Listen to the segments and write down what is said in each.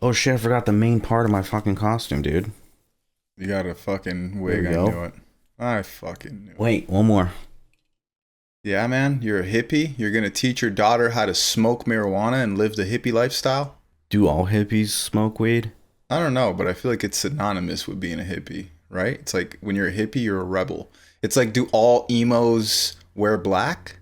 Oh shit, I forgot the main part of my fucking costume, dude. You got a fucking There wig. we I knew go. it. I fucking knew it. Wait, one more. Yeah, man. You're a hippie. You're gonna teach your daughter how to smoke marijuana and live the hippie lifestyle. Do all hippies smoke weed? I don't know, but I feel like it's synonymous with being a hippie, right? It's like when you're a hippie, you're a rebel. It's like, do all emos wear black?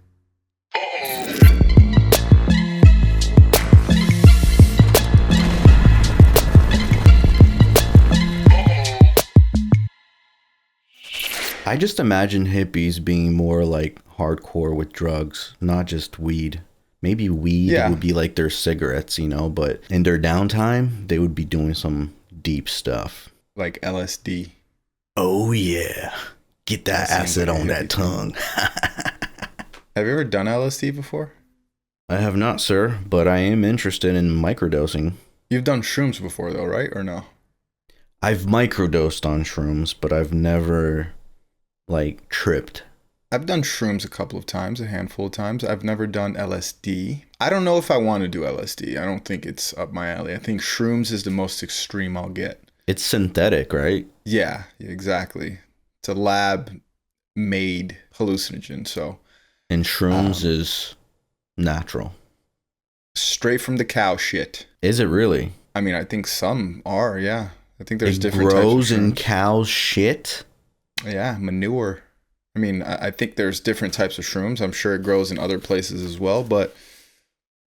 I just imagine hippies being more like hardcore with drugs, not just weed. Maybe weed Yeah, would be like their cigarettes, but in their downtime, they would be doing some deep stuff. like LSD. Oh yeah. Get That that seems acid like a on that hippie thing. tongue. Have you ever done LSD before? I have not, sir, but I am interested in microdosing. You've done shrooms before, though, right? Or no? I've microdosed on shrooms, but I've never like tripped. I've done shrooms a couple of times, a handful of times. I've never done LSD. I don't know if I want to do LSD. I don't think it's up my alley. I think shrooms is the most extreme I'll get. It's synthetic, right? Yeah, exactly. It's a lab made hallucinogen. So, And shrooms um, is natural. straight from the cow shit. Is it really? I mean, I think some are, yeah. I think there's It different types of grows in shrooms. cow's shit? Yeah, manure. I mean, I think there's different types of shrooms. I'm sure it grows in other places as well, but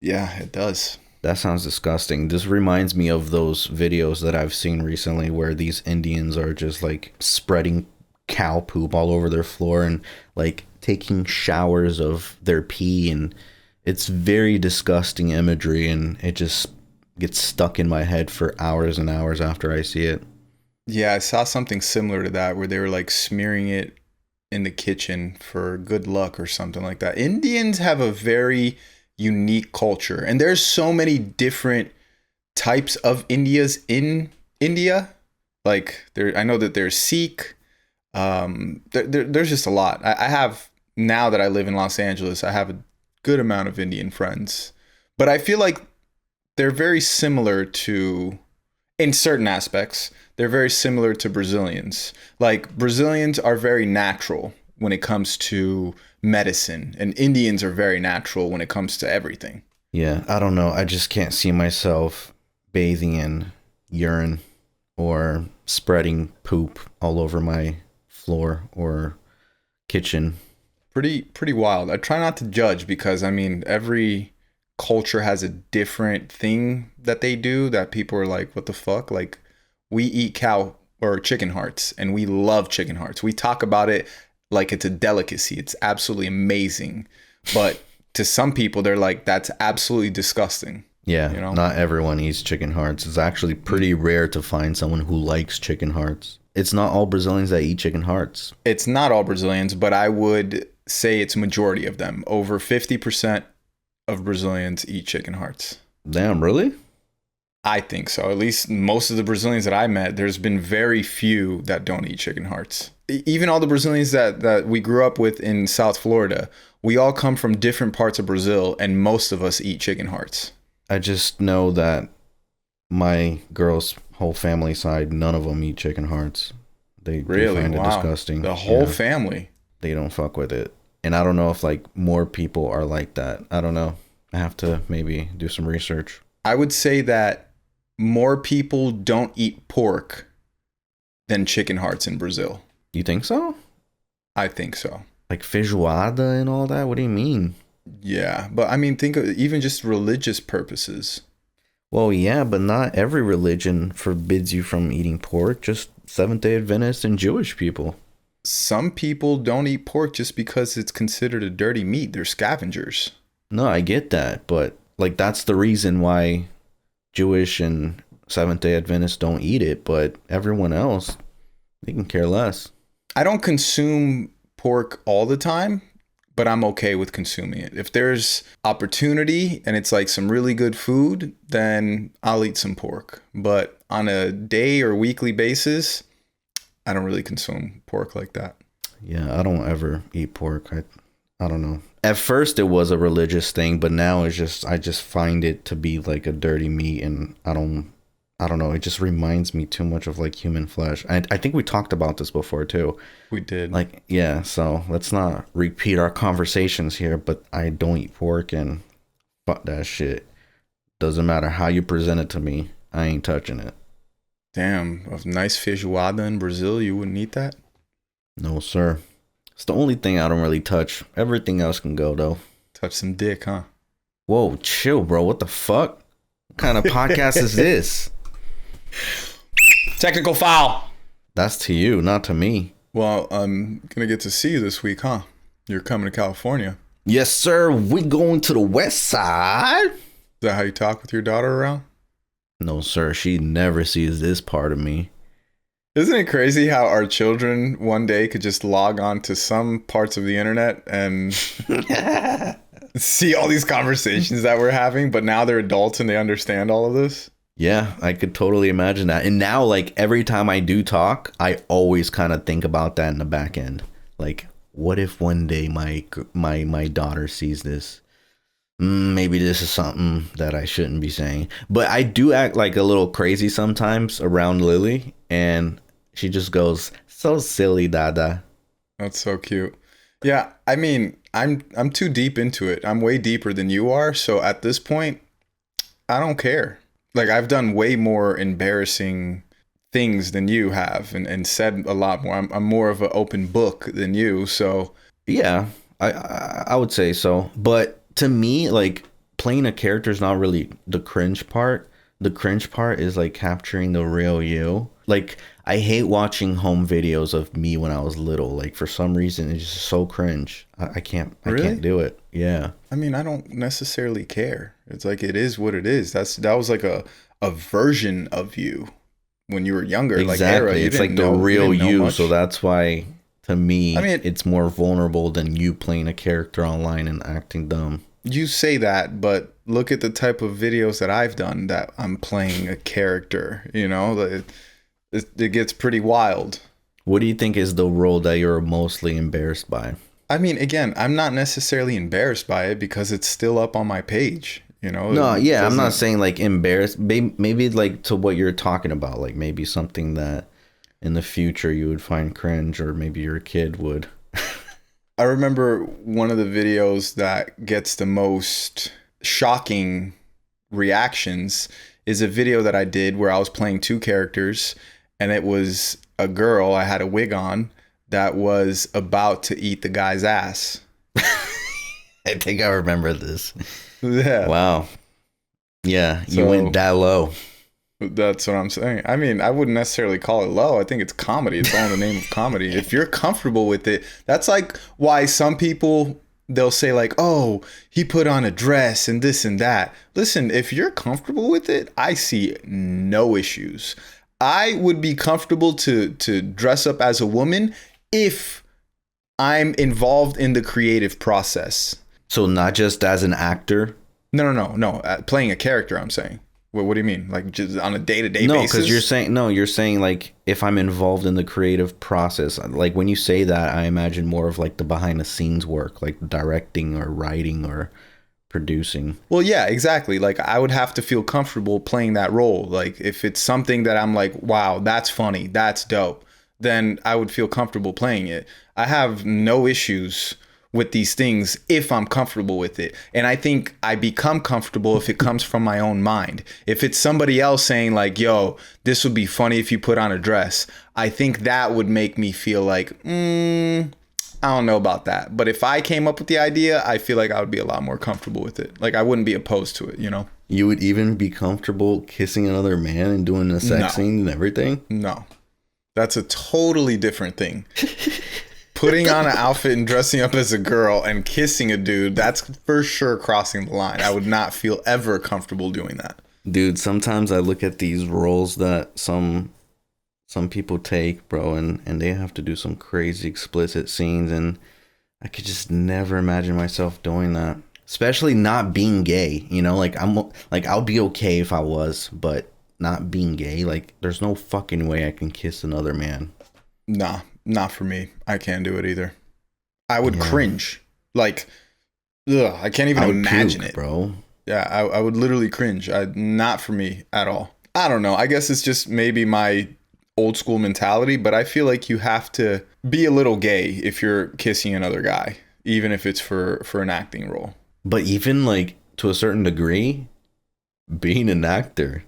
yeah, it does. That sounds disgusting. This reminds me of those videos that I've seen recently where these Indians are just like spreading cow poop all over their floor and like taking showers of their pee, and it's very disgusting imagery, and it just gets stuck in my head for hours and hours after I see it. Yeah, I saw something similar to that where they were like smearing it in the kitchen for good luck or something like that. Indians have a very unique culture, and there's so many different types of Indias in India. Like there, I know that there's Sikh. There's just a lot. I have now that I live in Los Angeles, I have a good amount of Indian friends, but I feel like they're very similar to, in certain aspects, they're very similar to Brazilians. Like Brazilians are very natural when it comes to medicine, and Indians are very natural when it comes to everything. Yeah, I don't know. I just can't see myself bathing in urine or spreading poop all over my floor or kitchen. Pretty wild. I try not to judge because I mean every culture has a different thing that they do that people are like, what the fuck? Like we eat cow or chicken hearts and we love chicken hearts. We talk about it like it's a delicacy. It's absolutely amazing. But to some people they're like, that's absolutely disgusting. Yeah, You know? not everyone eats chicken hearts. It's actually pretty rare to find someone who likes chicken hearts. It's not all Brazilians that eat chicken hearts. It's not all Brazilians, but I would say it's majority of them. Over 50% of Brazilians eat chicken hearts. Damn, really? I think so. At least most of the Brazilians that I met, there's been very few that don't eat chicken hearts. Even all the Brazilians that we grew up with in South Florida, we all come from different parts of Brazil, and most of us eat chicken hearts. I just know that my girl's whole family side, none of them eat chicken hearts. They Really? find it Wow. disgusting. The whole Yeah, family. they don't fuck with it. And I don't know if like more people are like that. I don't know. I have to maybe do some research. I would say that more people don't eat pork than chicken hearts in Brazil. You think so? I think so. Like feijoada and all that? What do you mean? Yeah, but I mean, think of even just religious purposes. Well, yeah, but not every religion forbids you from eating pork. Just Seventh-day Adventists and Jewish people. Some people don't eat pork just because it's considered a dirty meat. They're scavengers. No, I get that, but like that's the reason why Jewish and Seventh-day Adventists don't eat it, but everyone else, they can care less. I don't consume pork all the time, but I'm okay with consuming it. If there's opportunity and it's like some really good food, then I'll eat some pork. But on a day or weekly basis, I don't really consume pork like that. Yeah, I don't ever eat pork. I don't know. At first it was a religious thing, but now it's just I just find it to be like a dirty meat, and I don't I don't know. It just reminds me too much of like human flesh. I think we talked about this before too. We did. Like, yeah. So let's not repeat our conversations here. But I don't eat pork, and fuck that shit. Doesn't matter how you present it to me. I ain't touching it. Damn, a nice feijoada in Brazil, you wouldn't eat that? No, sir. It's the only thing I don't really touch. Everything else can go though. Touch some dick, huh? Whoa, chill, bro. What the fuck? What kind of podcast is this? Technical foul. That's to you, not to me. Well, I'm gonna get to see you this week, huh? You're coming to California. Yes, sir. We going to the west side. Is that how you talk with your daughter around? No, sir. She never sees this part of me. Isn't it crazy how our children one day could just log on to some parts of the internet and see all these conversations that we're having, but now they're adults and they understand all of this? Yeah, I could totally imagine that. And now, like, every time I do talk, I always kind of think about that in the back end. Like, what if one day my daughter sees this? Maybe this is something that I shouldn't be saying. But I do act like a little crazy sometimes around Lily, and she just goes, "So silly, Dada." That's so cute. Yeah, I mean, I'm too deep into it. I'm way deeper than you are. So at this point, I don't care. Like, I've done way more embarrassing things than you have, and said a lot more. I'm more of an open book than you. So Yeah, I would say so. But to me, like, playing a character is not really the cringe part. The cringe part is like capturing the real you. Like, I hate watching home videos of me when I was little. Like, for some reason, it's just so cringe. I can't do it. Yeah. I mean, I don't necessarily care. It's like, it is what it is. That was like a version of you when you were younger. Exactly. Like, era. It's like the real you. Much. So that's why, to me, I mean, it's more vulnerable than you playing a character online and acting dumb. You say that, but look at the type of videos that I've done that I'm playing a character. You know, it gets pretty wild. What do you think is the role that you're mostly embarrassed by? I mean, again, I'm not necessarily embarrassed by it because it's still up on my page. You know? No, yeah, I'm not saying like embarrassed. Maybe like to what you're talking about, like maybe something that in the future you would find cringe, or maybe your kid would. I remember one of the videos that gets the most shocking reactions is a video that I did where I was playing two characters, and it was a girl, I had a wig on, that was about to eat the guy's ass. I think I remember this. Yeah. Wow. Yeah, you went that low. That's what I'm saying. I mean, I wouldn't necessarily call it low. I think it's comedy. It's all in the name of comedy. If you're comfortable with it, that's like why some people, they'll say like, oh, he put on a dress and this and that. Listen, if you're comfortable with it, I see no issues. I would be comfortable to dress up as a woman if I'm involved in the creative process. So not just as an actor? No. Playing a character, I'm saying. What do you mean? Like just on a day-to-day basis? No, because you're saying like if I'm involved in the creative process. Like when you say that, I imagine more of like the behind the scenes work, like directing or writing or producing. Well, yeah, exactly. Like I would have to feel comfortable playing that role. Like if it's something that I'm like, wow, that's funny, that's dope, then I would feel comfortable playing it. I have no issues with these things if I'm comfortable with it. And I think I become comfortable if it comes from my own mind. If it's somebody else saying like, yo, this would be funny if you put on a dress, I think that would make me feel like, I don't know about that. But if I came up with the idea, I feel like I would be a lot more comfortable with it. Like I wouldn't be opposed to it, you know? You would even be comfortable kissing another man and doing a sex scene and everything? No. That's a totally different thing. Putting on an outfit and dressing up as a girl and kissing a dude, that's for sure crossing the line. I would not feel ever comfortable doing that. Dude, sometimes I look at these roles that some people take, bro, and they have to do some crazy explicit scenes, and I could just never imagine myself doing that. Especially not being gay, you know? Like I'll be okay if I was, but not being gay, like there's no fucking way I can kiss another man. Nah. Not for me. I can't do it either. I would cringe. Like, I can't even imagine it, bro. Yeah, I would literally cringe. Not for me at all. I don't know. I guess it's just maybe my old school mentality, but I feel like you have to be a little gay if you're kissing another guy, even if it's for an acting role. But even like to a certain degree, being an actor,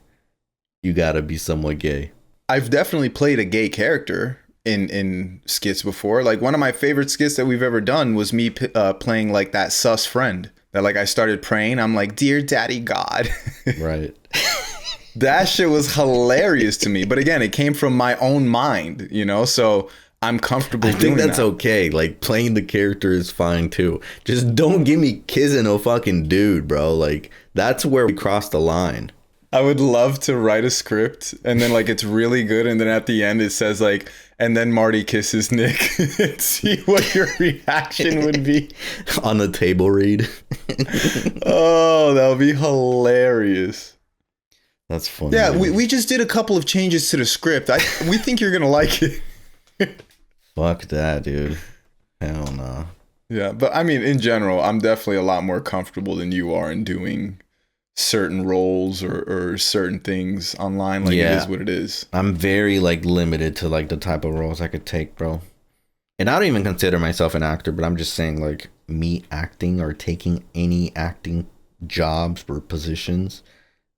you gotta be somewhat gay. I've definitely played a gay character in skits before. Like one of my favorite skits that we've ever done was me playing like that sus friend that like I started praying. I'm like, dear daddy God. Right. That shit was hilarious to me. But again, it came from my own mind, you know, so I'm comfortable I doing think that's that. okay. Like playing the character is fine too. Just don't give me kissing a fucking dude, bro. Like that's where we cross the line. I would love to write a script and then like it's really good and then at the end it says like, and then Marty kisses Nick and see what your reaction would be. On the table read. Oh, that would be hilarious. That's funny. Yeah, dude. we just did a couple of changes to the script. We think you're going to like it. Fuck that, dude. Hell no. Yeah, but I mean, in general, I'm definitely a lot more comfortable than you are in doing certain roles or certain things online. Like, it is what it is. I'm very, like, limited to, like, the type of roles I could take, bro. And I don't even consider myself an actor, but I'm just saying, like, me acting or taking any acting jobs or positions,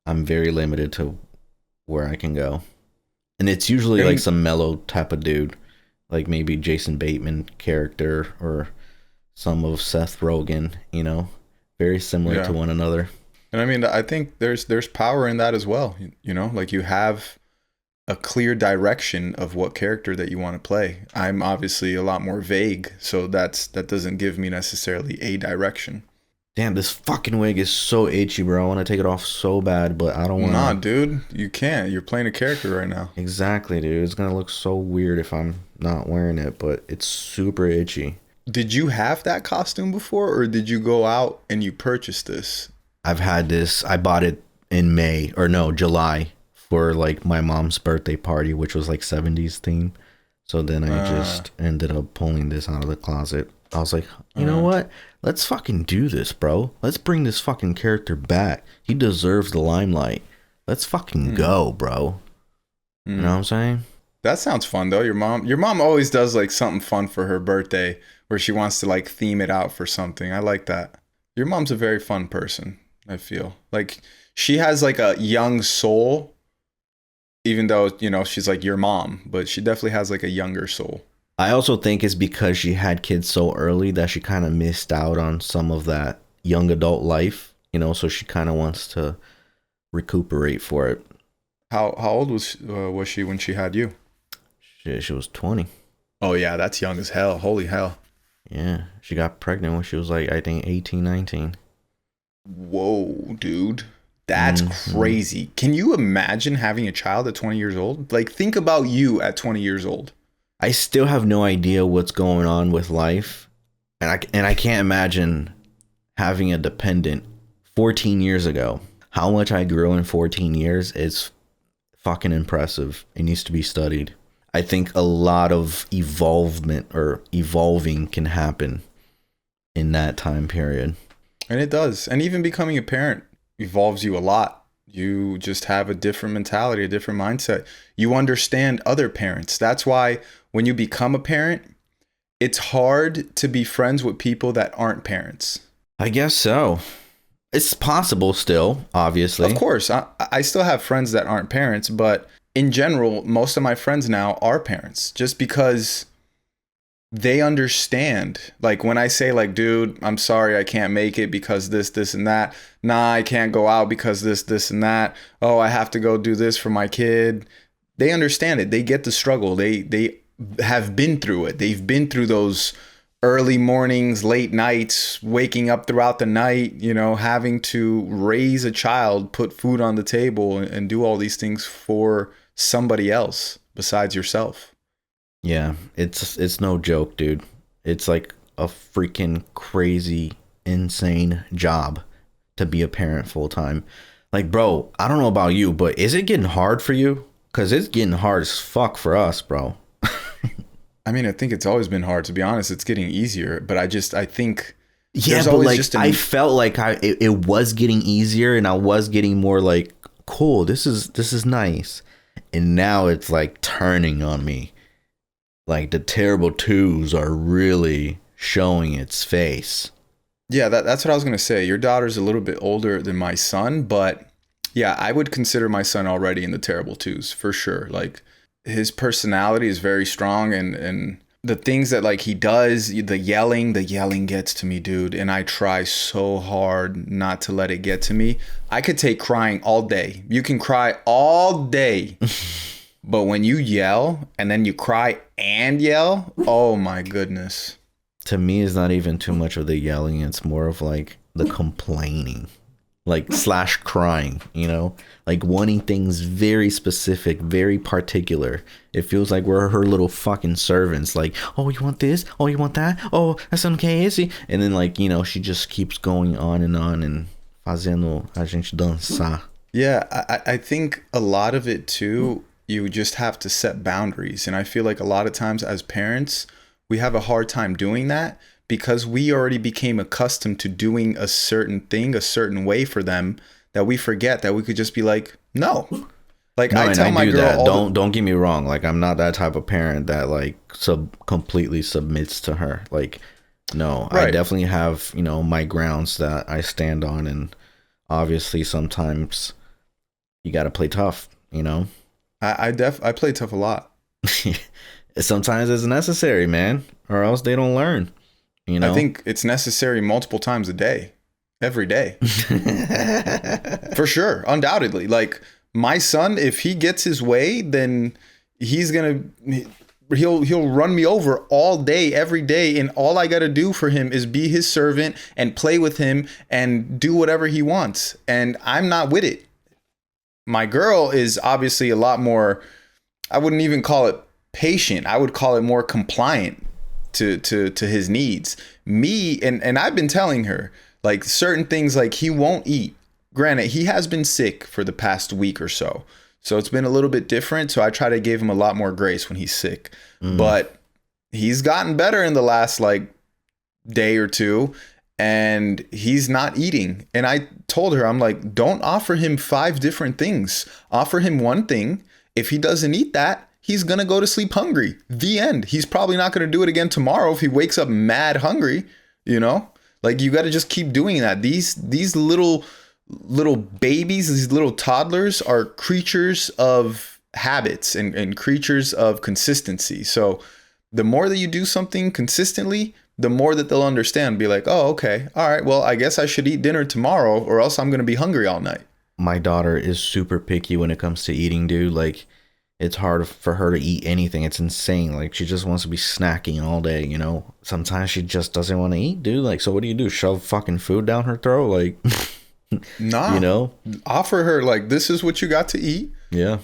I'm very limited to where I can go. And it's usually, like, some mellow type of dude. Like, maybe Jason Bateman character or some of Seth Rogen, you know? Very similar to one another. And I mean, I think there's power in that as well. You know, like you have a clear direction of what character that you want to play. I'm obviously a lot more vague, so that doesn't give me necessarily a direction. Damn, this fucking wig is so itchy, bro. I want to take it off so bad, but I don't want to. Nah, dude, you can't. You're playing a character right now. Exactly, dude. It's going to look so weird if I'm not wearing it, but it's super itchy. Did you have that costume before, or did you go out and you purchased this? I've had this. I bought it in July for like my mom's birthday party, which was like 70s theme. So then I just ended up pulling this out of the closet. I was like, you know what? Let's fucking do this, bro. Let's bring this fucking character back. He deserves the limelight. Let's fucking go, bro. You know what I'm saying? That sounds fun though. Your mom always does like something fun for her birthday where she wants to like theme it out for something. I like that. Your mom's a very fun person, I feel. Like she has like a young soul, even though, you know, she's like your mom, but she definitely has like a younger soul. I also think it's because she had kids so early that she kind of missed out on some of that young adult life, you know, so she kind of wants to recuperate for it. How old was she when she had you? She was 20. Oh yeah, that's young as hell. Holy hell. Yeah, she got pregnant when she was like, I think 18, 19. Whoa, dude. That's crazy. Can you imagine having a child at 20 years old? Like, think about you at 20 years old. I still have no idea what's going on with life. And I can't imagine having a dependent 14 years ago. How much I grew in 14 years is fucking impressive. It needs to be studied. I think a lot of evolving can happen in that time period. And it does. And even becoming a parent evolves you a lot. You just have a different mentality, a different mindset. You understand other parents. That's why when you become a parent, it's hard to be friends with people that aren't parents. I guess so. It's possible still, obviously. Of course. I still have friends that aren't parents, but in general, most of my friends now are parents just because they understand. Like when I say like, dude, I'm sorry, I can't make it because this, and that. Nah, I can't go out because this, and that. Oh, I have to go do this for my kid. They understand it. They get the struggle. They have been through it. They've been through those early mornings, late nights, waking up throughout the night, you know, having to raise a child, put food on the table, and do all these things for somebody else besides yourself. Yeah, it's no joke, dude. It's like a freaking crazy, insane job to be a parent full time. Like, bro, I don't know about you, but is it getting hard for you? Because it's getting hard as fuck for us, bro. I mean, I think it's always been hard, to be honest. It's getting easier, but I think yeah, but like I felt like it was getting easier and I was getting more like cool. This is nice. And now it's like turning on me. Like the terrible twos are really showing its face. Yeah, that's what I was going to say. Your daughter's a little bit older than my son, but yeah, I would consider my son already in the terrible twos for sure. Like his personality is very strong, and the things that like he does, the yelling gets to me, dude. And I try so hard not to let it get to me. I could take crying all day. You can cry all day. But when you yell and then you cry and yell, oh my goodness. To me, it's not even too much of the yelling. It's more of like the complaining, like / crying, you know, like wanting things very specific, very particular. It feels like we're her little fucking servants. Like, oh, you want this? Oh, you want that? Oh, that's okay, is he? And then like, you know, she just keeps going on and fazendo a gente dançar. Yeah, I think a lot of it too, you just have to set boundaries. And I feel like a lot of times as parents, we have a hard time doing that because we already became accustomed to doing a certain thing a certain way for them that we forget that we could just be like, no. Like no, I tell my girl, don't get me wrong. Like I'm not that type of parent that like completely submits to her. Like no, right. I definitely have, you know, my grounds that I stand on, and obviously sometimes you got to play tough, you know. I play tough a lot. Sometimes it's necessary, man, or else they don't learn. You know, I think it's necessary multiple times a day, every day, for sure, undoubtedly. Like my son, if he gets his way, then he'll run me over all day, every day, and all I got to do for him is be his servant and play with him and do whatever he wants, and I'm not with it. My girl is obviously a lot more, I wouldn't even call it patient. I would call it more compliant to his needs. Me, and I've been telling her, like certain things, like he won't eat. Granted, he has been sick for the past week or so. So it's been a little bit different. So I try to give him a lot more grace when he's sick. But he's gotten better in the last like day or two. And he's not eating. And I told her, I'm like, don't offer him 5 different things. Offer him one thing. If he doesn't eat that, he's going to go to sleep hungry. The end. He's probably not going to do it again tomorrow if he wakes up mad hungry, you know? Like you got to just keep doing that. These little babies, these little toddlers are creatures of habits and creatures of consistency. So the more that you do something consistently, the more that they'll understand, be like, oh, okay. All right. Well, I guess I should eat dinner tomorrow or else I'm going to be hungry all night. My daughter is super picky when it comes to eating, dude. Like it's hard for her to eat anything. It's insane. Like she just wants to be snacking all day, you know? Sometimes she just doesn't want to eat, dude. Like, so what do? Shove fucking food down her throat? Like, nah, you know, offer her like, this is what you got to eat. Yeah.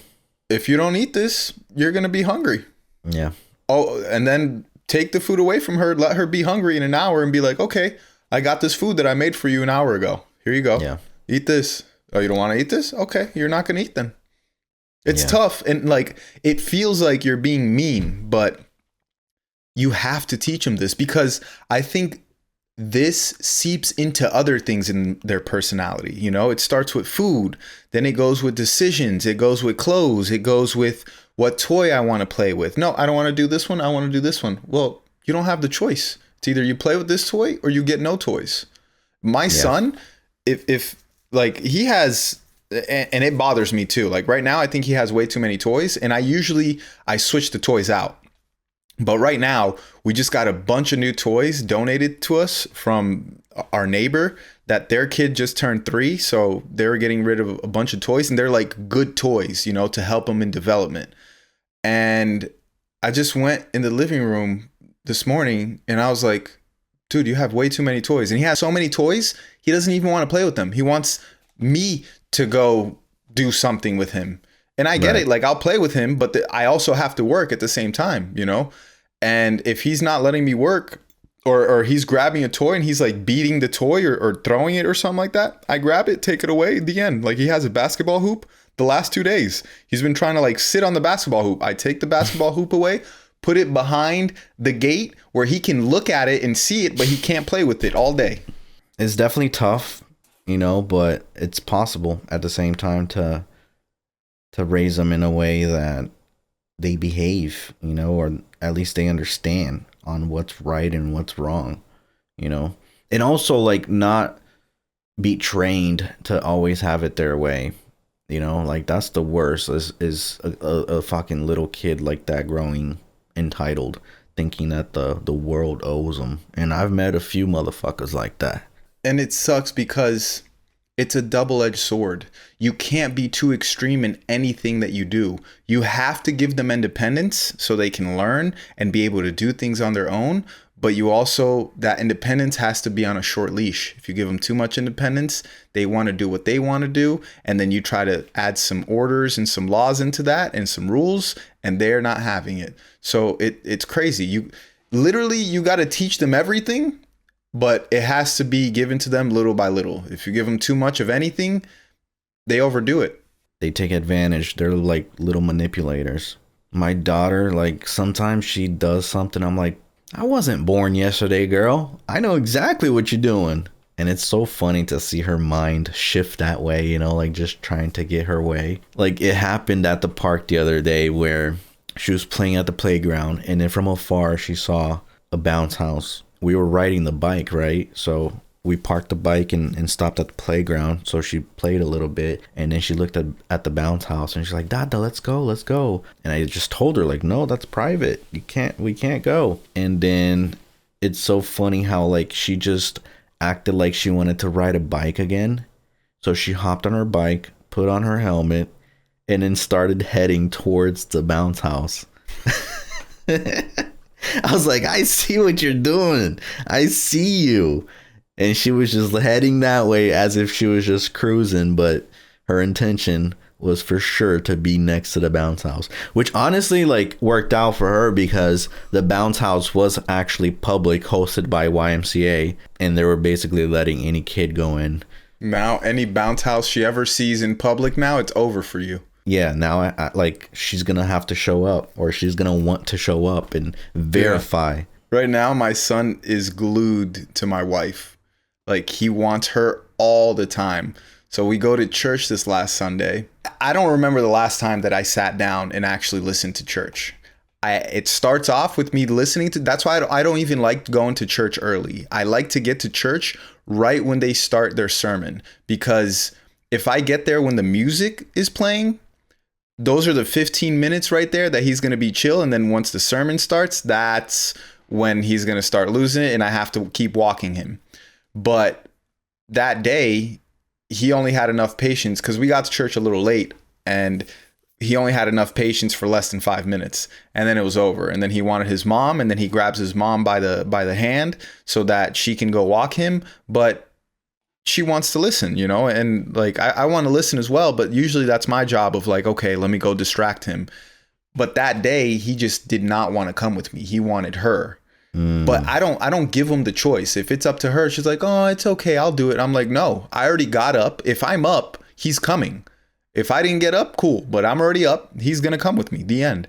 If you don't eat this, you're going to be hungry. Yeah. Oh, and then take the food away from her, let her be hungry in an hour and be like, okay, I got this food that I made for you an hour ago. Here you go. Yeah. Eat this. Oh, you don't want to eat this? Okay, you're not going to eat then. It's tough. And like, it feels like you're being mean, but you have to teach them this because I think this seeps into other things in their personality. You know, it starts with food, then it goes with decisions, it goes with clothes, it goes with what toy I want to play with. No, I don't want to do this one. I want to do this one. Well, you don't have the choice. It's either you play with this toy or you get no toys. My son, if like he has, and it bothers me too. Like right now, I think he has way too many toys, and I switch the toys out. But right now, we just got a bunch of new toys donated to us from our neighbor that their kid just turned 3. So they were getting rid of a bunch of toys, and they're like good toys, you know, to help them in development. And I just went in the living room this morning and I was like, dude, you have way too many toys. And he has so many toys, he doesn't even want to play with them. He wants me to go do something with him. And I get it. Like I'll play with him, but I also have to work at the same time, you know? And if he's not letting me work or he's grabbing a toy and he's like beating the toy or throwing it or something like that, I grab it, take it away, the end. Like he has a basketball hoop. The last 2 days, he's been trying to like sit on the basketball hoop. I take the basketball hoop away, put it behind the gate where he can look at it and see it, but he can't play with it all day. It's definitely tough. but it's possible at the same time to raise them in a way that they behave, or at least they understand on what's right and what's wrong, and also like not be trained to always have it their way. Like that's the worst is a fucking little kid like that growing entitled, thinking that the world owes them. And I've met a few motherfuckers like that. And it sucks because it's a double-edged sword. You can't be too extreme in anything that you do. You have to give them independence so they can learn and be able to do things on their own. But you also, that independence has to be on a short leash. If you give them too much independence, they want to do what they want to do. And then you try to add some orders and some laws into that and some rules, and they're not having it. So it's crazy. You got to teach them everything, but it has to be given to them little by little. If you give them too much of anything, they overdo it. They take advantage. They're like little manipulators. My daughter, like sometimes she does something. I'm like, I wasn't born yesterday, girl. I know exactly what you're doing. And it's so funny to see her mind shift that way, like just trying to get her way. Like it happened at the park the other day where she was playing at the playground, and then from afar she saw a bounce house. We were riding the bike, right? So we parked the bike and stopped at the playground. So she played a little bit, and then she looked at the bounce house, and she's like, Dada, let's go. And I just told her, like, no, that's private. We can't go. And then it's so funny how like she just acted like she wanted to ride a bike again. So she hopped on her bike, put on her helmet, and then started heading towards the bounce house. I was like, I see what you're doing. I see you. And she was just heading that way as if she was just cruising, but her intention was for sure to be next to the bounce house, which honestly like worked out for her because the bounce house was actually public, hosted by YMCA, and they were basically letting any kid go in. Now, any bounce house she ever sees in public now, it's over for you. Yeah, now I like she's gonna have to show up, or she's gonna want to show up and verify. Yeah. Right now, my son is glued to my wife. Like he wants her all the time. So we go to church this last Sunday. I don't remember the last time that I sat down and actually listened to church. It starts off with me listening to. That's why I don't even like going to church early. I like to get to church right when they start their sermon, because if I get there when the music is playing, those are the 15 minutes right there that he's going to be chill. And then once the sermon starts, that's when he's going to start losing it, and I have to keep walking him. But that day, he only had enough patience because we got to church a little late, and he only had enough patience for less than 5 minutes, and then it was over. And then he wanted his mom, and then he grabs his mom by the hand so that she can go walk him. But she wants to listen, and like I want to listen as well. But usually that's my job of like, okay, let me go distract him. But that day, he just did not want to come with me. He wanted her. But I don't give him the choice. If it's up to her, she's like, oh, it's okay, I'll do it. I'm like, no, I already got up. If I'm up, he's coming. If I didn't get up, cool. But I'm already up. He's going to come with me. The end.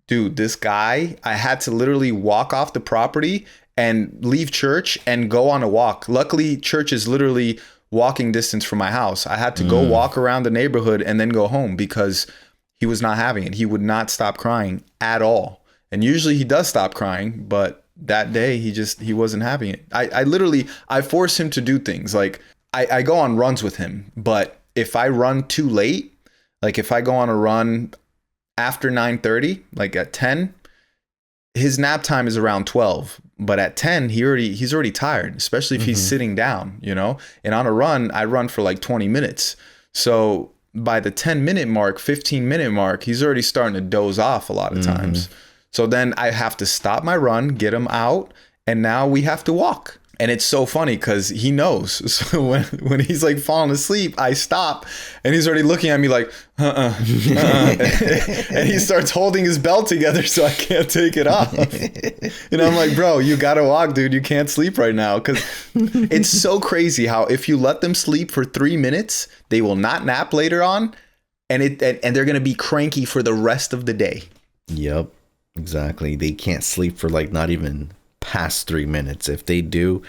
Dude, this guy, I had to literally walk off the property and leave church and go on a walk. Luckily, church is literally walking distance from my house. I had to go walk around the neighborhood and then go home because he was not having it. He would not stop crying at all. And usually he does stop crying, but that day he wasn't having it. I force him to do things. Like I go on runs with him, but if I run too late, like if I go on a run after 9:30, like at 10, his nap time is around 12, but at 10 he's already tired, especially if he's sitting down, and on a run I run for like 20 minutes. So by the 10-minute mark, 15-minute mark, he's already starting to doze off a lot of times. So then I have to stop my run, get him out, and now we have to walk. And it's so funny because he knows. So when he's like falling asleep, I stop, and he's already looking at me like, and he starts holding his belt together so I can't take it off. And I'm like, bro, you gotta walk, dude. You can't sleep right now. Because it's so crazy how if you let them sleep for 3 minutes, they will not nap later on, and they're gonna be cranky for the rest of the day. Yep. Exactly. They can't sleep for like not even past 3 minutes. If they do,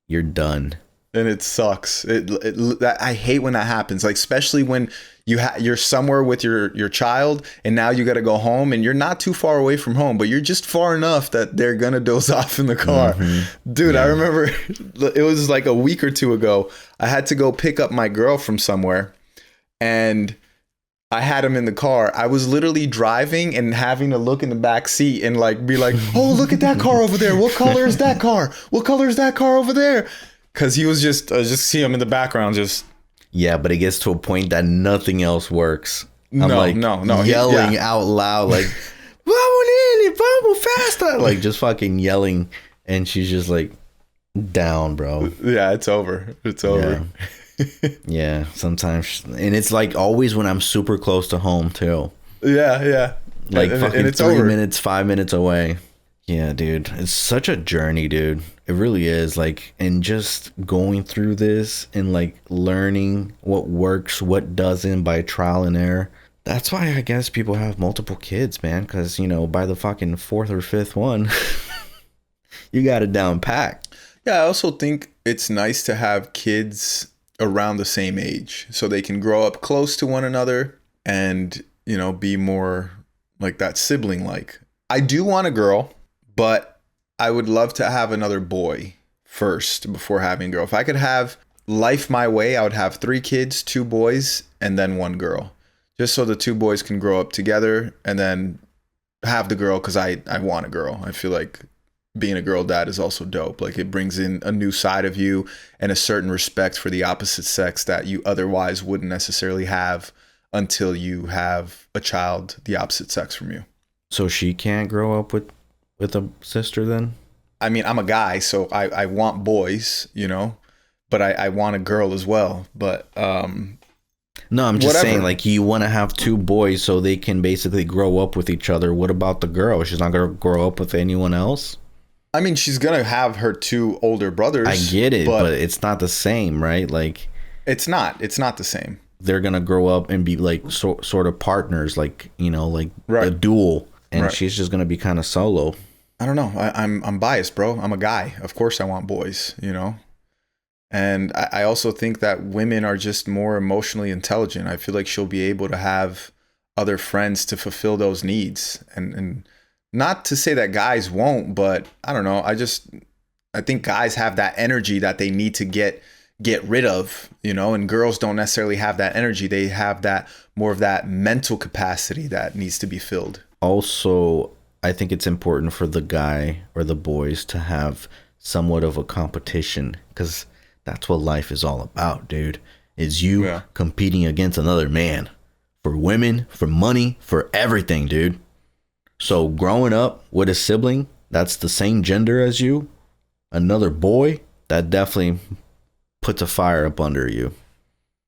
you're done. and it sucks. I hate when that happens. Like, especially when you're somewhere with your child, and now you got to go home, and you're not too far away from home, but you're just far enough that they're gonna doze off in the car. Dude, yeah. I remember it was like a week or two ago. I had to go pick up my girl from somewhere, and I had him in the car. I was literally driving and having to look in the back seat and like be like, oh, look at that car over there. What color is that car? What color is that car over there? Because he was just see him in the background just. Yeah, but it gets to a point that nothing else works. I'm no, yelling out loud like, vamos faster. Like just fucking yelling. And she's just like down, bro. Yeah, it's over. It's over. Yeah. Yeah, sometimes, and it's like always when I'm super close to home too. Yeah. Like fucking it's 3 minutes, 5 minutes away. Yeah, dude, it's such a journey, dude. It really is. Like, and just going through this and like learning what works, what doesn't by trial and error. That's why I guess people have multiple kids, man. Because by the fucking fourth or fifth one, you got it down packed. Yeah, I also think it's nice to have kids around the same age so they can grow up close to one another and be more like that sibling. Like, I do want a girl, but I would love to have another boy first before having a girl. If I could have life my way, I would have 3 kids, 2 boys, and then 1 girl, just so the 2 boys can grow up together, and then have the girl because I want a girl. I feel like being a girl dad is also dope. Like, it brings in a new side of you and a certain respect for the opposite sex that you otherwise wouldn't necessarily have until you have a child the opposite sex from you. So she can't grow up with a sister then? I mean, I'm a guy, so I want boys, but I want a girl as well. But no, I'm just saying, like, you want to have 2 boys so they can basically grow up with each other. What about the girl? She's not going to grow up with anyone else? I mean, she's going to have her 2 older brothers. I get it, but it's not the same, right? Like, it's not the same. They're going to grow up and be like sort of partners, like, like right. a duel. And she's just going to be kind of solo. I don't know. I'm biased, bro. I'm a guy. Of course I want boys, And I also think that women are just more emotionally intelligent. I feel like she'll be able to have other friends to fulfill those needs. And not to say that guys won't, but I don't know. I think guys have that energy that they need to get rid of, and girls don't necessarily have that energy. They have that more of that mental capacity that needs to be filled. Also, I think it's important for the guy or the boys to have somewhat of a competition, because that's what life is all about, dude. Is you competing against another man for women, for money, for everything, dude. So growing up with a sibling that's the same gender as you, another boy, that definitely puts a fire up under you.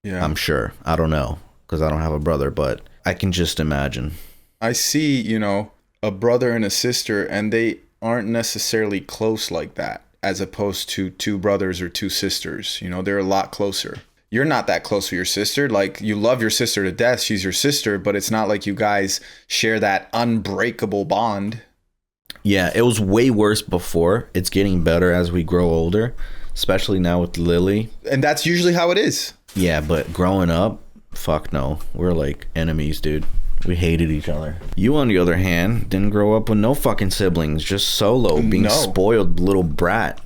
Yeah, I'm sure. I don't know, because I don't have a brother, but I can just imagine. I see, a brother and a sister, and they aren't necessarily close like that, as opposed to 2 brothers or 2 sisters. They're a lot closer. You're not that close with your sister. Like, you love your sister to death. She's your sister, but it's not like you guys share that unbreakable bond. Yeah, it was way worse before. It's getting better as we grow older, especially now with Lily. And that's usually how it is. Yeah, but growing up, fuck no. We're like enemies, dude. We hated each other. You, on the other hand, didn't grow up with no fucking siblings, just solo, being spoiled little brat.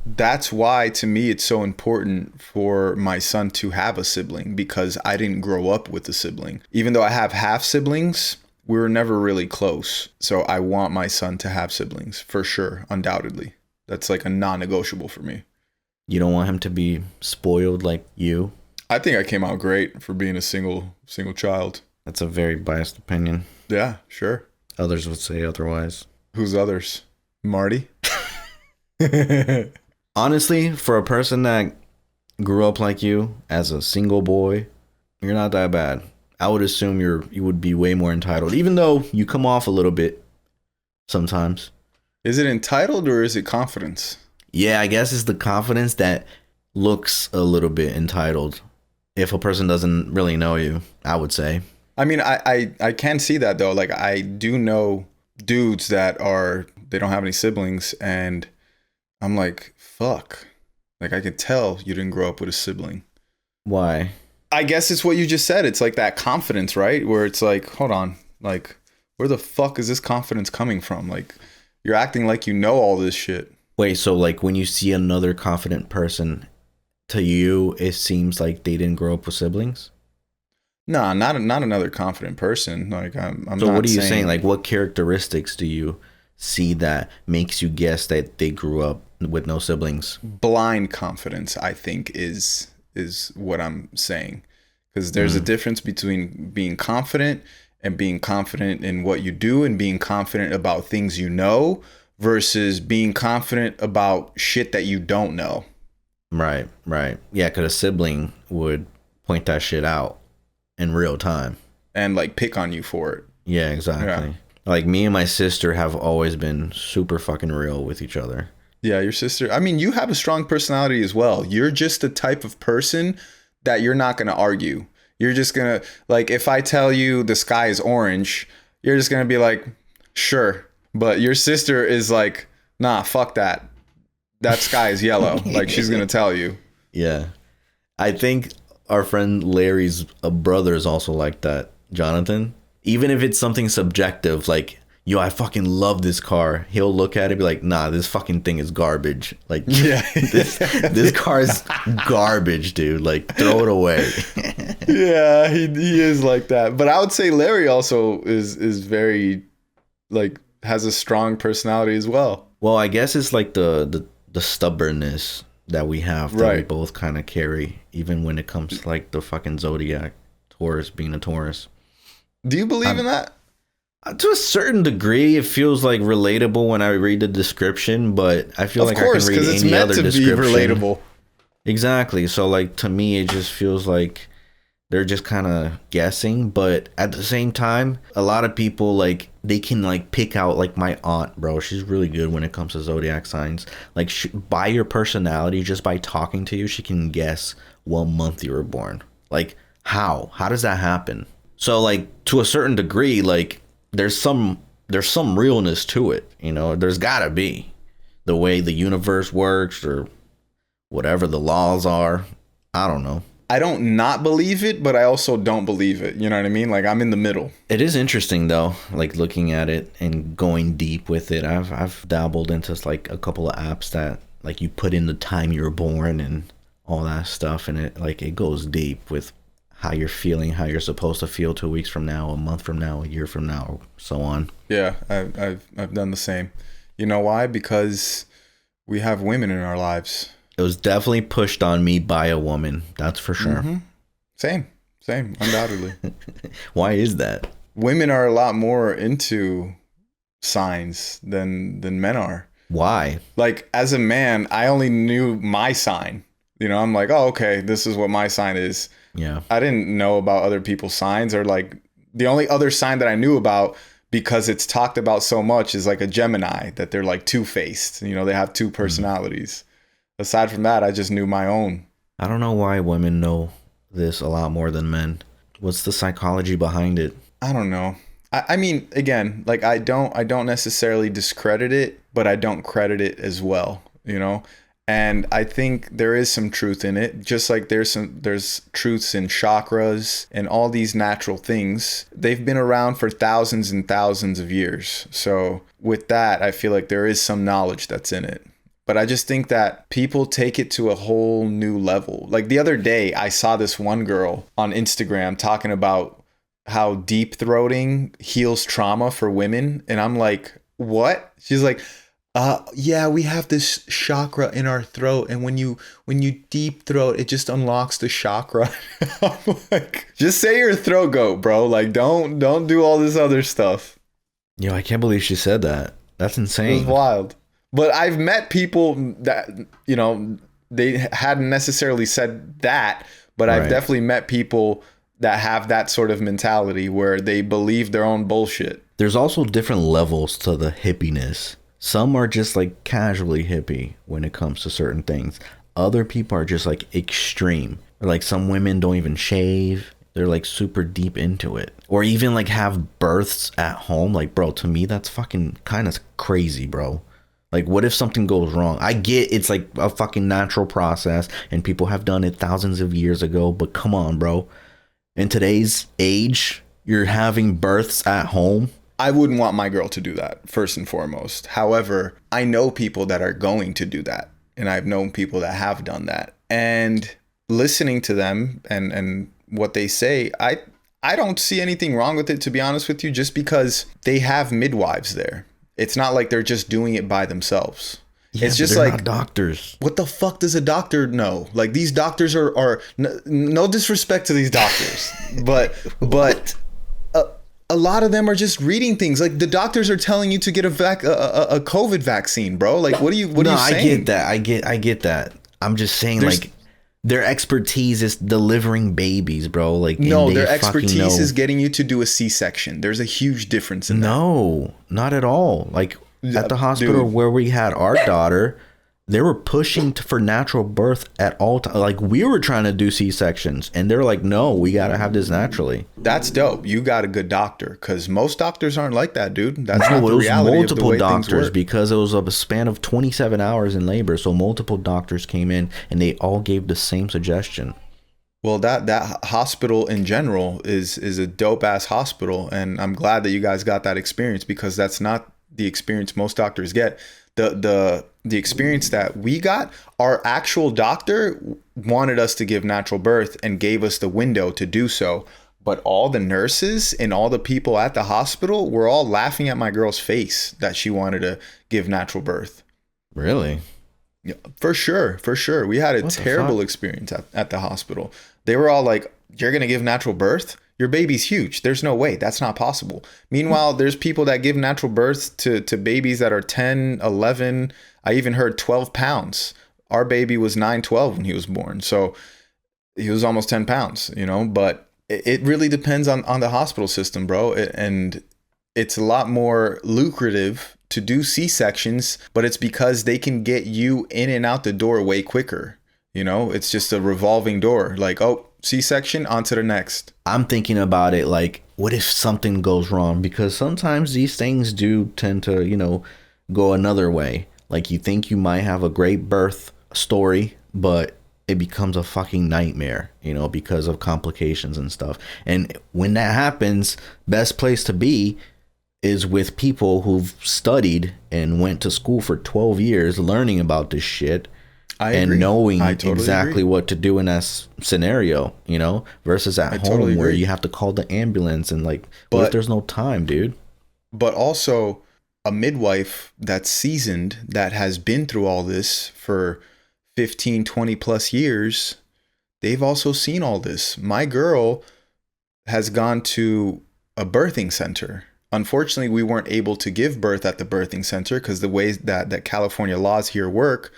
That's why, to me, it's so important for my son to have a sibling, because I didn't grow up with a sibling. Even though I have half siblings, we were never really close. So I want my son to have siblings, for sure, undoubtedly. That's like a non-negotiable for me. You don't want him to be spoiled like you? I think I came out great for being a single child. That's a very biased opinion. Yeah, sure. Others would say otherwise. Who's others? Marty? Honestly, for a person that grew up like you as a single boy, you're not that bad. I would assume you would be way more entitled, even though you come off a little bit sometimes. Is it entitled or is it confidence? Yeah, I guess it's the confidence that looks a little bit entitled. If a person doesn't really know you, I would say. I mean, I can see that, though. Like, I do know dudes that they don't have any siblings, and I'm like, fuck. Like, I could tell you didn't grow up with a sibling. Why? I guess it's what you just said. It's like that confidence, right? Where it's like, hold on, like, where the fuck is this confidence coming from? Like, you're acting like you know all this shit. Wait, so like when you see another confident person, to you, it seems like they didn't grow up with siblings? Nah, not another confident person. Like, I'm So not what are you saying? Like, what characteristics do you see that makes you guess that they grew up with no siblings? blind confidence, I think, is what I'm saying. Because there's a difference between being confident and being confident in what you do and being confident about things you know versus being confident about shit that you don't know. Right, right. Yeah, because a sibling would point that shit out in real time. And like pick on you for it. Yeah, exactly. Yeah. Like me and my sister have always been super fucking real with each other. Yeah, your sister. I mean, you have a strong personality as well. You're just the type of person that you're not going to argue. You're just going to, like, if I tell you the sky is orange, you're just going to be like, sure. But your sister is like, nah, fuck that. That sky is yellow. Like, she's going to tell you. Yeah. I think our friend Larry's brother is also like that, Jonathan. Even if it's something subjective, like, yo, I fucking love this car. He'll look at it and be like, nah, this fucking thing is garbage. Like, Yeah. this car is garbage, dude. Like, throw it away. Yeah, he is like that. But I would say Larry also is very, like, has a strong personality as well. Well, I guess it's like the stubbornness that we have that we Right. both kind of carry, even when it comes to like the fucking zodiac, Taurus being a Taurus. Do you believe in that? To a certain degree, it feels like relatable when I read the description, but I feel Of like course, I can read because it's any meant other to be description. relatable. Exactly. So like to me, it just feels like they're just kind of guessing, but at the same time, a lot of people like they can like pick out like my aunt, bro. She's really good when it comes to zodiac signs. Like by your personality, just by talking to you, she can guess what month you were born. Like how? How does that happen? So like to a certain degree, like there's some realness to it, you know. There's gotta be the way the universe works or whatever the laws are. I don't know. I don't not believe it, but I also don't believe it. You know what I mean? Like, I'm in the middle. It is interesting though, like looking at it and going deep with it. I've dabbled into like a couple of apps that like you put in the time you were born and all that stuff, and it goes deep with how you're feeling, how you're supposed to feel 2 weeks from now, a month from now, a year from now, so on. Yeah, I've done the same. You know why? Because we have women in our lives. It was definitely pushed on me by a woman, that's for sure. Mm-hmm. Same, undoubtedly. Why is that? Women are a lot more into signs than men are. Why? Like, as a man, I only knew my sign. You know, I'm like, oh, okay, this is what my sign is. Yeah. I didn't know about other people's signs, or like the only other sign that I knew about, because it's talked about so much, is like a Gemini, that they're like two-faced. You know, they have two personalities. Aside from that, I just knew my own. I don't know why women know this a lot more than men. What's the psychology behind it? I don't know. I mean, again, like I don't necessarily discredit it, but I don't credit it as well, you know? And I think there is some truth in it, just like there's truths in chakras and all these natural things. They've been around for thousands and thousands of years. So with that, I feel like there is some knowledge that's in it. But I just think that people take it to a whole new level. Like the other day, I saw this one girl on Instagram talking about how deep throating heals trauma for women. And I'm like, what? She's like, yeah, we have this chakra in our throat, and when you deep throat, it just unlocks the chakra. I'm like, just say your throat goat, bro. Like, don't do all this other stuff. Yo, I can't believe she said that. That's insane. It was wild. But I've met people that, you know, they hadn't necessarily said that, but I've definitely met people that have that sort of mentality where they believe their own bullshit. There's also different levels to the hippiness. Some are just like casually hippie when it comes to certain things. Other people are just like extreme. Like some women don't even shave. They're like super deep into it. Or even like have births at home. Like, bro, to me, that's fucking kind of crazy, bro. Like, what if something goes wrong? I get it's like a fucking natural process and people have done it thousands of years ago, but come on, bro. In today's age, you're having births at home. I wouldn't want my girl to do that, first and foremost. However, I know people that are going to do that. And I've known people that have done that. And listening to them and what they say, I don't see anything wrong with it, to be honest with you, just because they have midwives there. It's not like they're just doing it by themselves. Yeah, it's just like not doctors. What the fuck does a doctor know? Like, these doctors are no disrespect to these doctors, but a lot of them are just reading things. Like, the doctors are telling you to get a COVID vaccine, bro. Like, what are you saying? I get that. I get that. I'm just saying, like, their expertise is delivering babies, bro. Like, no, their expertise is getting you to do a C-section. There's a huge difference in that. No, not at all. Like, at the hospital where we had our daughter, they were pushing for natural birth at all times. Like, we were trying to do C-sections, and they're like, no, we got to have this naturally. That's dope. You got a good doctor, because most doctors aren't like that, dude. That's not the reality of the way things work. Because it was a span of 27 hours in labor, so multiple doctors came in, and they all gave the same suggestion. Well, that hospital in general is a dope-ass hospital, and I'm glad that you guys got that experience, because that's not the experience most doctors get. The experience that we got, our actual doctor wanted us to give natural birth and gave us the window to do so. But all the nurses and all the people at the hospital were all laughing at my girl's face that she wanted to give natural birth. Really? Yeah, for sure. We had a terrible experience at the hospital. They were all like, you're going to give natural birth? Your baby's huge. There's no way. That's not possible. Meanwhile, there's people that give natural birth to babies that are 10, 11. I even heard 12 pounds. Our baby was 9, 12 when he was born. So he was almost 10 pounds, you know, but it really depends on the hospital system, bro. And it's a lot more lucrative to do C-sections, but it's because they can get you in and out the door way quicker. You know, it's just a revolving door. Like, oh, C-section, on to the next. I'm thinking about it like, what if something goes wrong? Because sometimes these things do tend to, you know, go another way. Like, you think you might have a great birth story, but it becomes a fucking nightmare, you know, because of complications and stuff. And when that happens, best place to be is with people who've studied and went to school for 12 years learning about this shit. And knowing exactly what to do in that scenario, you know, versus at home where you have to call the ambulance and like, what if there's no time, dude? But also a midwife that's seasoned, that has been through all this for 15, 20 plus years, they've also seen all this. My girl has gone to a birthing center. Unfortunately, we weren't able to give birth at the birthing center because the ways that California laws here work,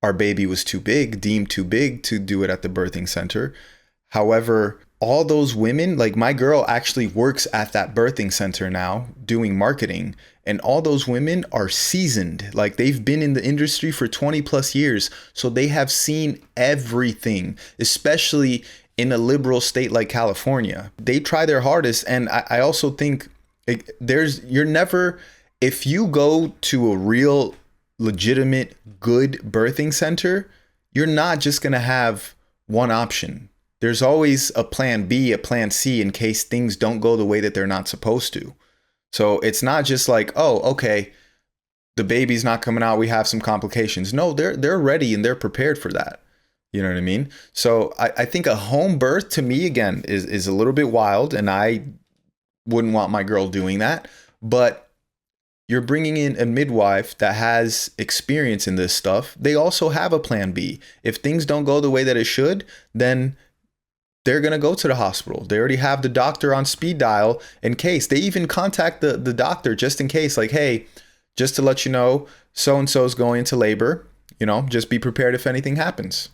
our baby was too big, deemed too big to do it at the birthing center. However, all those women, like my girl actually works at that birthing center now doing marketing, and all those women are seasoned. Like, they've been in the industry for 20 plus years. So they have seen everything, especially in a liberal state like California. They try their hardest. And I also think if you go to a real legitimate good birthing center, you're not just going to have one option. There's always a plan B, a plan C in case things don't go the way that they're not supposed to. So it's not just like, oh, okay, the baby's not coming out, we have some complications. No, they're ready and they're prepared for that. You know what I mean? So I think a home birth to me, again, is a little bit wild, and I wouldn't want my girl doing that. But you're bringing in a midwife that has experience in this stuff. They also have a plan B. If things don't go the way that it should, then they're going to go to the hospital. They already have the doctor on speed dial in case. They even contact the doctor just in case, like, hey, just to let you know, so-and-so is going into labor. You know, just be prepared if anything happens.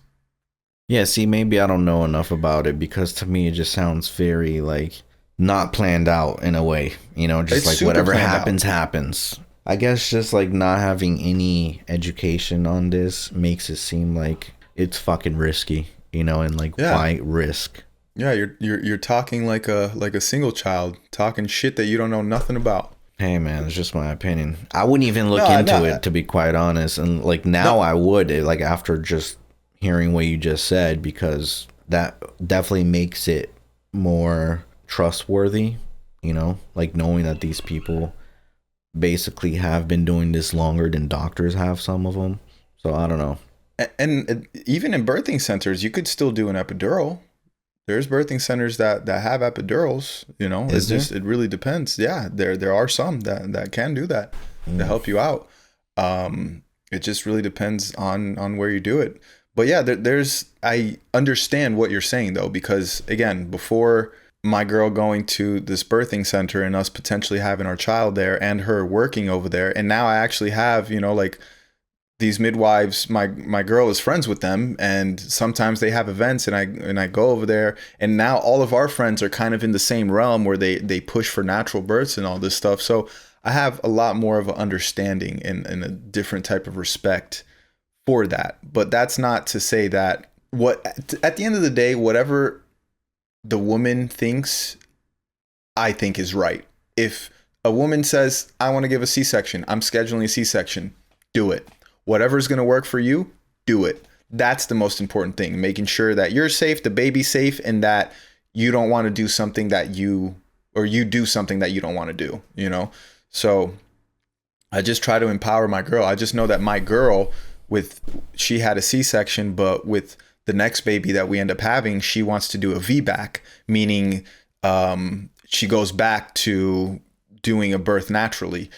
Yeah, see, maybe I don't know enough about it, because to me it just sounds very, like, not planned out in a way, you know, just it's like whatever happens. I guess just like not having any education on this makes it seem like it's fucking risky, you know, and like, why risk? Yeah, you're talking like a single child, talking shit that you don't know nothing about. Hey man, it's just my opinion. I wouldn't even look No, into no, it, to be quite honest. And like now no. I would, like after just hearing what you just said, because that definitely makes it more trustworthy, like knowing that these people basically have been doing this longer than doctors have, some of them. So I don't know. And even in birthing centers, you could still do an epidural. There's birthing centers that have epidurals. Is there? It really depends. Yeah, there are some that can do that to Mm. help you out. It just really depends on where you do it. But yeah, there's I understand what you're saying though, because again, before my girl going to this birthing center and us potentially having our child there and her working over there, and now I actually have, like these midwives, my girl is friends with them, and sometimes they have events, and I go over there, and now all of our friends are kind of in the same realm where they push for natural births and all this stuff. So I have a lot more of an understanding and a different type of respect for that. But that's not to say that what at the end of the day, whatever the woman thinks, I think is right. If a woman says, I want to give a C-section, I'm scheduling a C-section, do it. Whatever's going to work for you, do it. That's the most important thing, making sure that you're safe, the baby's safe, and that you don't want to do something that you do something that you don't want to do. So I just try to empower my girl. I just know that my girl, she had a C-section, but with the next baby that we end up having, she wants to do a VBAC, meaning she goes back to doing a birth naturally.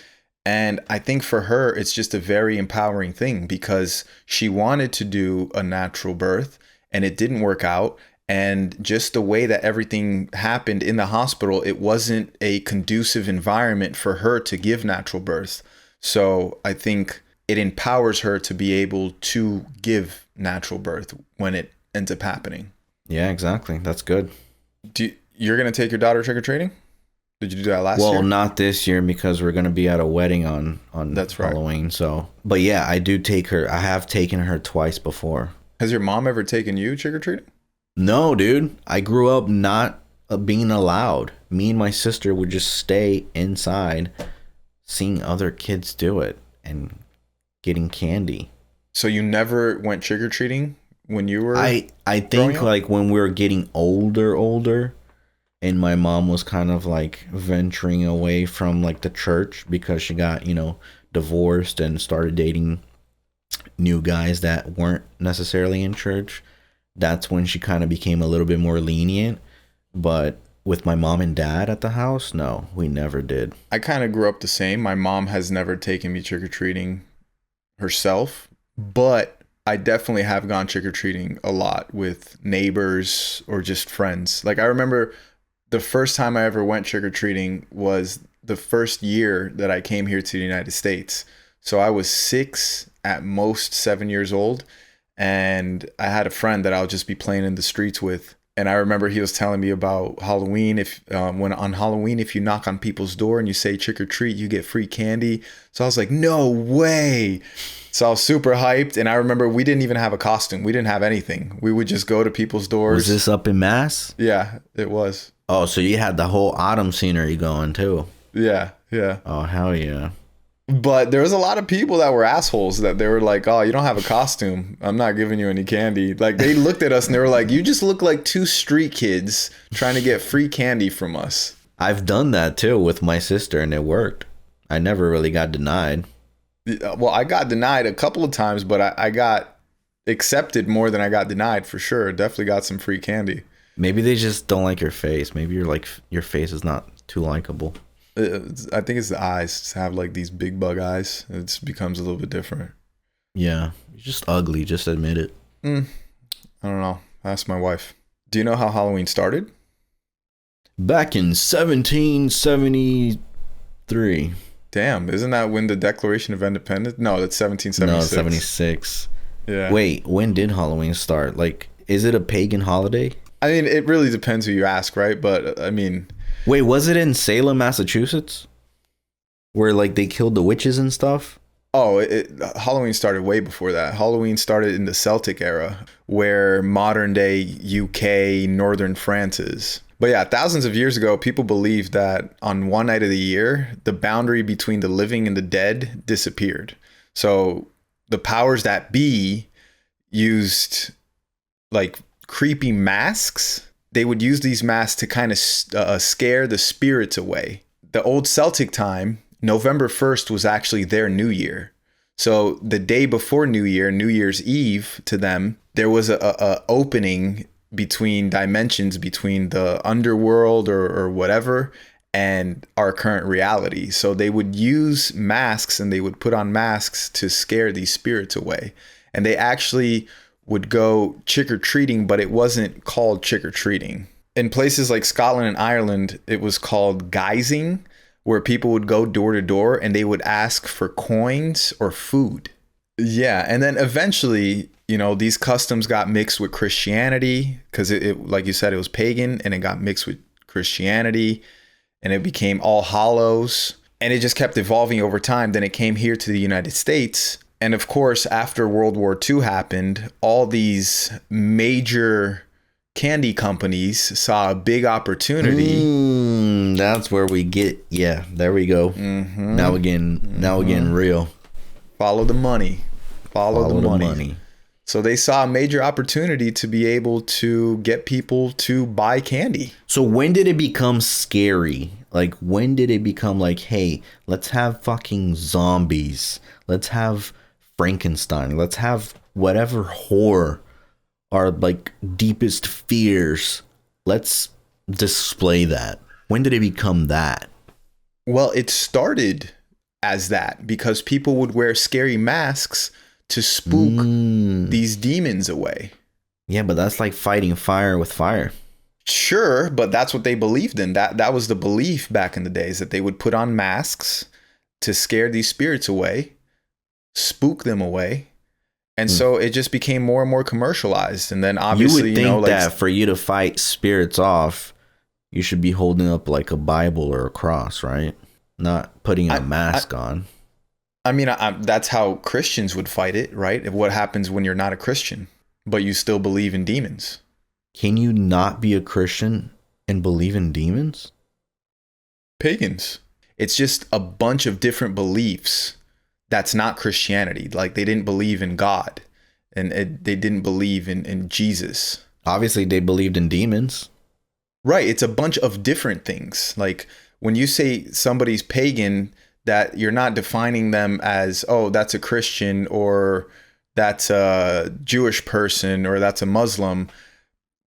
And I think for her, it's just a very empowering thing because she wanted to do a natural birth and it didn't work out. And just the way that everything happened in the hospital, it wasn't a conducive environment for her to give natural birth. So I think it empowers her to be able to give natural birth when it ends up happening. Yeah, exactly. That's good. You're going to take your daughter trick-or-treating? Did you do that last year? Well, not this year because we're gonna be at a wedding on That's right. Halloween. So, but yeah, I do take her. I have taken her twice before. Has your mom ever taken you trick-or-treating? No, dude. I grew up not being allowed. Me and my sister would just stay inside, seeing other kids do it and getting candy. So you never went trick-or-treating when you were I think like when we were getting older, and my mom was kind of like venturing away from like the church because she got, divorced and started dating new guys that weren't necessarily in church. That's when she kind of became a little bit more lenient. But with my mom and dad at the house, no, we never did. I kind of grew up the same. My mom has never taken me trick-or-treating herself, but I definitely have gone trick-or-treating a lot with neighbors or just friends. Like I remember the first time I ever went trick-or-treating was the first year that I came here to the United States. So I was 6, at most 7 years old. And I had a friend that I'll just be playing in the streets with. And I remember he was telling me about Halloween. When on Halloween, if you knock on people's door and you say trick or treat, you get free candy. So I was like, no way. So I was super hyped. And I remember we didn't even have a costume. We didn't have anything. We would just go to people's doors. Was this up in Mass? Yeah, it was. Oh, so you had the whole autumn scenery going too. Yeah, yeah. Oh, hell yeah. But there was a lot of people that were assholes that they were like, oh, you don't have a costume. I'm not giving you any candy. Like they looked at us and they were like, you just look like 2 street kids trying to get free candy from us. I've done that too with my sister and it worked. I never really got denied. Well, I got denied a couple of times, but I got accepted more than I got denied for sure. Definitely got some free candy. Maybe they just don't like your face. Maybe your face is not too likable. I think it's the eyes. Just have like these big bug eyes. It becomes a little bit different. Yeah, you're just ugly. Just admit it. I don't know. Ask my wife. Do you know how Halloween started? Back in 1773. Damn, isn't that when the Declaration of Independence? No, that's 1776. No, 76. Yeah. Wait, when did Halloween start? Like, is it a pagan holiday? I mean, it really depends who you ask, right? But I mean, wait, was it in Salem, Massachusetts, where like they killed the witches and stuff? Oh, Halloween started way before that. Halloween started in the Celtic era, where modern day UK, northern France is. But yeah, thousands of years ago, people believed that on one night of the year, the boundary between the living and the dead disappeared. So the powers that be used like creepy masks. They would use these masks to kind of scare the spirits away. The old Celtic time, November 1st was actually their new year. So the day before New Year, New Year's Eve to them, there was a opening between dimensions, between the underworld or whatever and our current reality. So they would use masks, and they would put on masks to scare these spirits away. And they actually would go trick-or-treating, but it wasn't called trick-or-treating. In places like Scotland and Ireland, it was called guising, where people would go door to door and they would ask for coins or food. Yeah, and then eventually, you know, these customs got mixed with Christianity because it, like you said, it was pagan, and it got mixed with Christianity, and it became All Hallows, and it just kept evolving over time. Then it came here to the United States. And of course, after World War II happened, all these major candy companies saw a big opportunity. That's where we get, yeah, there we go. Mm-hmm. Now again, real. Follow the money. Follow the money. So they saw a major opportunity to be able to get people to buy candy. So when did it become scary? Like, when did it become like, hey, let's have fucking zombies. Let's have Frankenstein. Let's have whatever horror our like deepest fears. Let's display that. When did it become that? Well, it started as that because people would wear scary masks to spook these demons away. Yeah, but that's like fighting fire with fire. Sure, but that's what they believed in. That was the belief back in the days, that they would put on masks to scare these spirits away, spook them away. And so it just became more and more commercialized. And then obviously, you would think that for you to fight spirits off, you should be holding up like a Bible or a cross, right? Not putting a mask on. I mean, that's how Christians would fight it, right? What happens when you're not a Christian, but you still believe in demons? Can you not be a Christian and believe in demons? Pagans. It's just a bunch of different beliefs. That's not Christianity. Like, they didn't believe in God, and they didn't believe in Jesus. Obviously, they believed in demons. Right. It's a bunch of different things. Like, when you say somebody's pagan, that you're not defining them as, oh, that's a Christian, or that's a Jewish person, or that's a Muslim.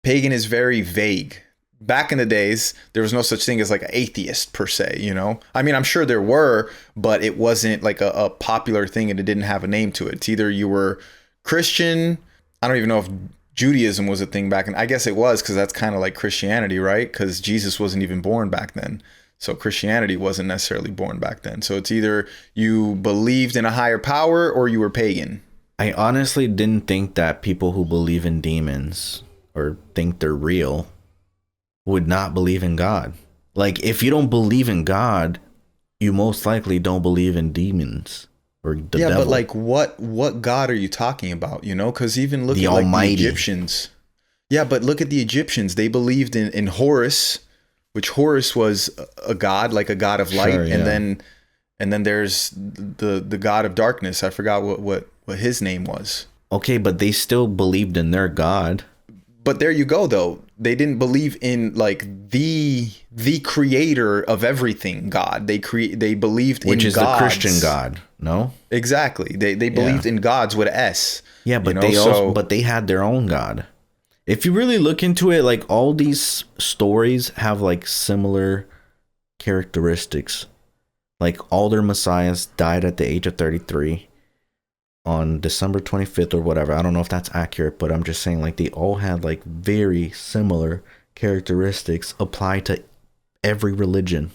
Pagan is very vague. Back in the days, there was no such thing as like an atheist per se, you know? I mean, I'm sure there were, but it wasn't like a popular thing, and it didn't have a name to it. It's either you were Christian. I don't even know if Judaism was a thing back then. I guess it was, because that's kind of like Christianity, right? Because Jesus wasn't even born back then. So Christianity wasn't necessarily born back then. So it's either you believed in a higher power or you were pagan. I honestly didn't think that people who believe in demons or think they're real would not believe in God. Like, if you don't believe in God, you most likely don't believe in demons or the devil. But like, what God are you talking about? You know, because even look the at like Almighty. the Egyptians. Yeah, but look at the Egyptians. They believed in Horus, which Horus was a god, like a god of light, yeah. and then there's the god of darkness. I forgot what his name was. Okay, but they still believed in their God. But there you go, though. They didn't believe in like the creator of everything, God. They believed in, which is gods. the Christian God. No, exactly. They believed in gods with an S. Yeah, but you know? but they had their own God. If you really look into it, like, all these stories have like similar characteristics. Like, all their messiahs died at the age of 33 on December 25th or whatever. I don't know if that's accurate, but I'm just saying, like, they all had like very similar characteristics applied to every religion.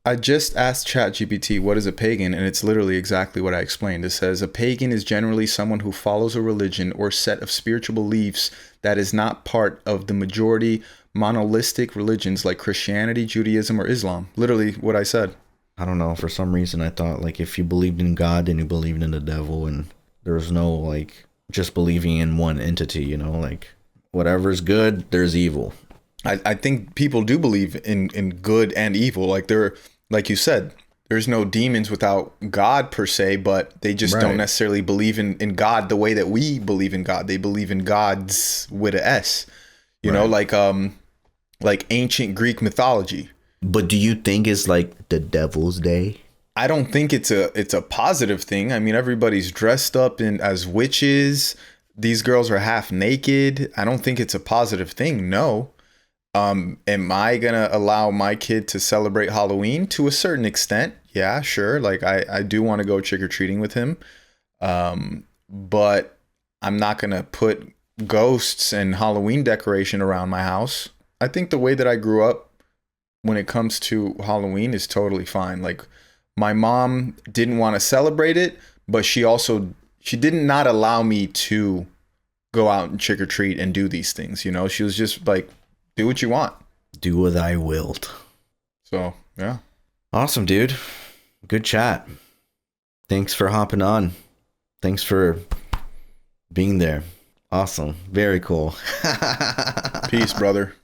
I just asked ChatGPT, what is a pagan? And it's literally exactly what I explained. It says, a pagan is generally someone who follows a religion or set of spiritual beliefs that is not part of the majority monolithic religions like Christianity, Judaism, or Islam. Literally what I said. I don't know. For some reason, I thought, like, if you believed in God, then you believed in the devil, and there was no, like, just believing in one entity, you know? Like, whatever's good, there's evil. I think people do believe in good and evil. Like you said, there's no demons without God per se, but they just don't Right. necessarily believe in God the way that we believe in God. They believe in gods with a S, Right. like ancient Greek mythology. But do you think it's like the Devil's Day? I don't think it's a positive thing. I mean, everybody's dressed up in as witches. These girls are half naked. I don't think it's a positive thing. No. Am I gonna allow my kid to celebrate Halloween to a certain extent? Yeah, sure. Like I do want to go trick or treating with him. But I'm not gonna put ghosts and Halloween decoration around my house. I think the way that I grew up when it comes to Halloween is totally fine. Like my mom didn't want to celebrate it, but she did not allow me to go out and trick or treat and do these things. She was just like, do what you want. Do what I willed. So yeah. Awesome, dude. Good chat. Thanks for hopping on. Thanks for being there. Awesome. Very cool. Peace, brother.